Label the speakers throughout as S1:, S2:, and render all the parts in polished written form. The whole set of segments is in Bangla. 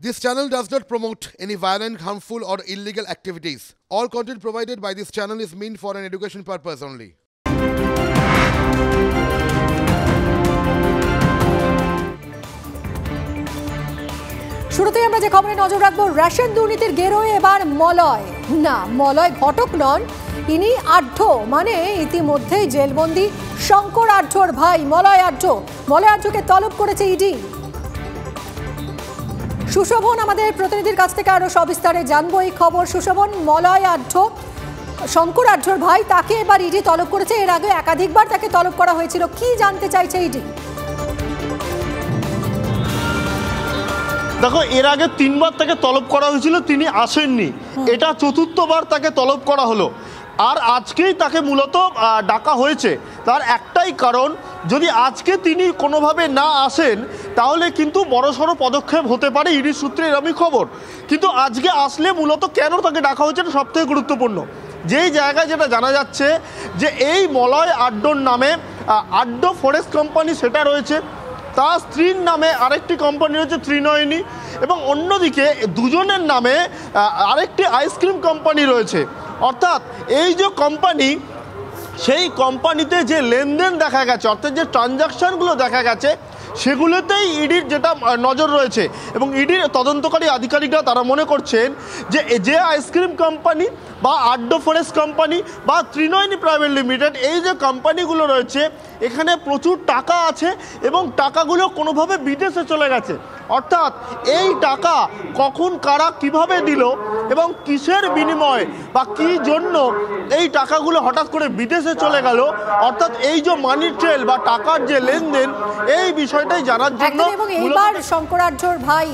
S1: This channel does not promote any violent, harmful, or illegal activities. All content provided by this channel is meant for an education purpose only.
S2: শুরুতেই আমরা যে খবরে নজর রাখবো, রেশন দুর্নীতির গেরোয় এবার মলয়। না, মলয় ঘটক নন, ইনি আঢ্য, মানে ইতিমধ্যেই জেলবন্দি শঙ্কর আঢ্যর ভাই মলয় আঢ্য। মলয় আঢ্যকে তলব করেছে ইডি। সুশোভন আমাদের প্রতিনিধির কাছ থেকে আরো সবিস্তারে জানবো এই খবর। সুশোভন, মলয় আঢ্য শঙ্কর আঢ্যর ভাই, তাকে এবার ইডি তলব করেছে। এর আগে একাধিকবার তাকে তলব করা হয়েছিল। কি জানতে চাইছে ইডি?
S3: দেখো, এর আগে 3 বার তাকে তলব করা হয়েছিল, তিনি আসেননি। এটা 4র্থবার তাকে তলব করা হলো। আর আজকেই তাকে মূলত ডাকা হয়েছে। তার একটাই কারণ, যদি আজকে তিনি কোনোভাবে না আসেন তাহলে কিন্তু বড়সড় পদক্ষেপ হতে পারে, ইডির সূত্রে এরকমই খবর। কিন্তু আজকে আসলে মূলত কেন তাকে ডাকা হয়েছে এটা সবথেকে গুরুত্বপূর্ণ। যেই জায়গায় যেটা জানা যাচ্ছে যে এই মলয় আড্ডর নামে আড্ড ফরেস্ট কোম্পানি সেটা রয়েছে, তার স্ত্রীর নামে আরেকটি কোম্পানি রয়েছে ত্রিনয়নী, এবং অন্যদিকে দুজনের নামে আরেকটি আইসক্রিম কোম্পানি রয়েছে। অর্থাৎ এই যে কোম্পানি, সেই কোম্পানিতে যে লেনদেন দেখা গেছে, অর্থাৎ যে ট্রানজাকশানগুলো দেখা গেছে, সেগুলোতেই ইডির যেটা নজর রয়েছে। এবং ইডির তদন্তকারী আধিকারিকরা তারা মনে করছেন যে আইসক্রিম কোম্পানি বা আড্ড ফরেস্ট কোম্পানি বা ত্রিনয়নী প্রাইভেট লিমিটেড, এই যে কোম্পানিগুলো রয়েছে, এখানে প্রচুর টাকা আছে এবং টাকাগুলো কোনোভাবে বিদেশে চলে গেছে। অর্থাৎ এই টাকা কখন কারা কিভাবে দিল এবং কিসের বিনিময়ে বা কি জন্য এই টাকাগুলো হঠাৎ করে বিদেশে চলে গেল, অর্থাৎ এই যে মানি ট্রেল বা টাকার যে লেনদেন, এই বিষয়টাই জানার জন্য।
S2: এবং এইবার শঙ্কর আঢ্যর ভাই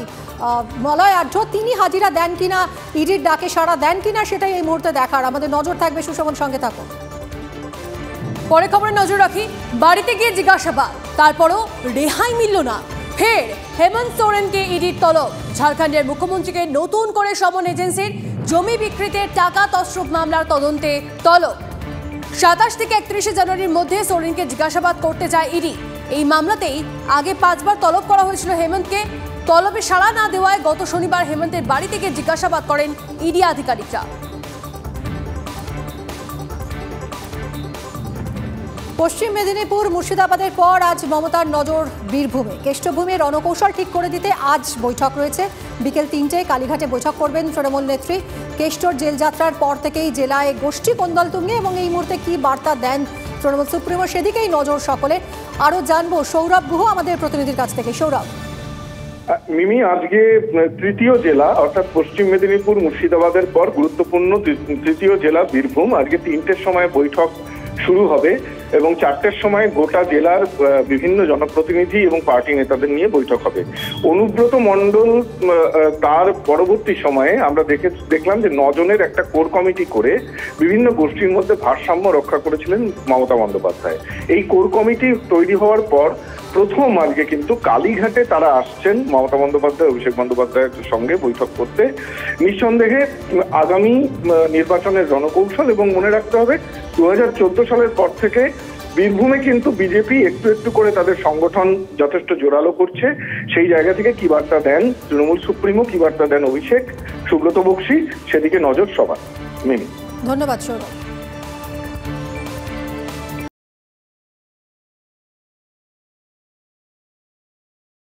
S2: মলয় আঢ্য তিনি হাজিরা দেন কিনা, ইডির ডাকে সাড়া দেন কিনা, সেটাই এই মুহূর্তে দেখার। আমাদের নজর থাকবে। সুশোভন, সঙ্গে থাকো। পরে খবরে নজর রাখি। বাড়িতে গিয়ে জিজ্ঞাসাবাদ, তারপরও রেহাই মিলল না। ফের হেমন্ত সোরেনকে ইডির তলব। ঝাড়খণ্ডের মুখ্যমন্ত্রীকে নতুন করে সমন এজেন্সির জমি বিক্রিতে টাকা তছরূপ মামলার তদন্তে তলব। 27 থেকে 31 জানুয়ারির মধ্যে সোরেনকে জিজ্ঞাসাবাদ করতে চায় ইডি। এই মামলাতেই আগে 5 বার তলব করা হয়েছিল হেমন্তকে। তলবে সাড়া না দেওয়ায় গত শনিবার হেমন্তের বাড়ি থেকে জিজ্ঞাসাবাদ করেন ইডি আধিকারিকরা। পশ্চিম মেদিনীপুর মুর্শিদাবাদের পর আজ মমতার নজর বীরভূমে। কেষ্টভূমে রণকৌশল ঠিক করে দিতে আজ বৈঠক রয়েছে। বিকেল 3টায় কালীঘাটে বৈঠক করবেন তৃণমূল নেত্রী। কেষ্টর জেলযাত্রার পর থেকেই জেলায় গোষ্ঠী কোন্দল তুঙ্গে, এবং এই মুহূর্তে কি বার্তা দেন তৃণমূল সুপ্রিমো, সেদিকেই নজর সকলে। আরও জানবো সৌরভ গুহ আমাদের প্রতিনিধির কাছ থেকে। সৌরভ।
S4: মিমি, আজকে তৃতীয় জেলা অর্থাৎ পশ্চিম মেদিনীপুর মুর্শিদাবাদের পর গুরুত্বপূর্ণ তৃতীয় জেলা বীরভূম। আজকে 3টের সময় বৈঠক শুরু হবে এবং 4টের সময় গোটা জেলার বিভিন্ন জনপ্রতিনিধি এবং পার্টি নেতাদের নিয়ে বৈঠক হবে। অনুব্রত মণ্ডল তার পরবর্তী সময়ে আমরা দেখলাম যে 9 জনের একটা কোর কমিটি করে বিভিন্ন গোষ্ঠীর মধ্যে ভারসাম্য রক্ষা করেছিলেন মমতা বন্দ্যোপাধ্যায়। এই কোর কমিটি তৈরি হওয়ার পর প্রথম আজকে কিন্তু কালীঘাটে তারা আসছেন মমতা বন্দ্যোপাধ্যায়, অভিষেক বন্দ্যোপাধ্যায়ের সঙ্গে বৈঠক করতে। নিঃসন্দেহে আগামী নির্বাচনের রণকৌশল, এবং মনে রাখতে হবে 2014 সালের পর থেকে বীরভূমে কিন্তু বিজেপি একটু একটু করে তাদের সংগঠন যথেষ্ট জোরালো করছে। সেই জায়গা থেকে কি বার্তা দেন তৃণমূল সুপ্রিমো, কি বার্তা দেন অভিষেক, সুব্রত বক্সী, সেদিকে নজর সবার। মিমি,
S2: ধন্যবাদ সৌরভ।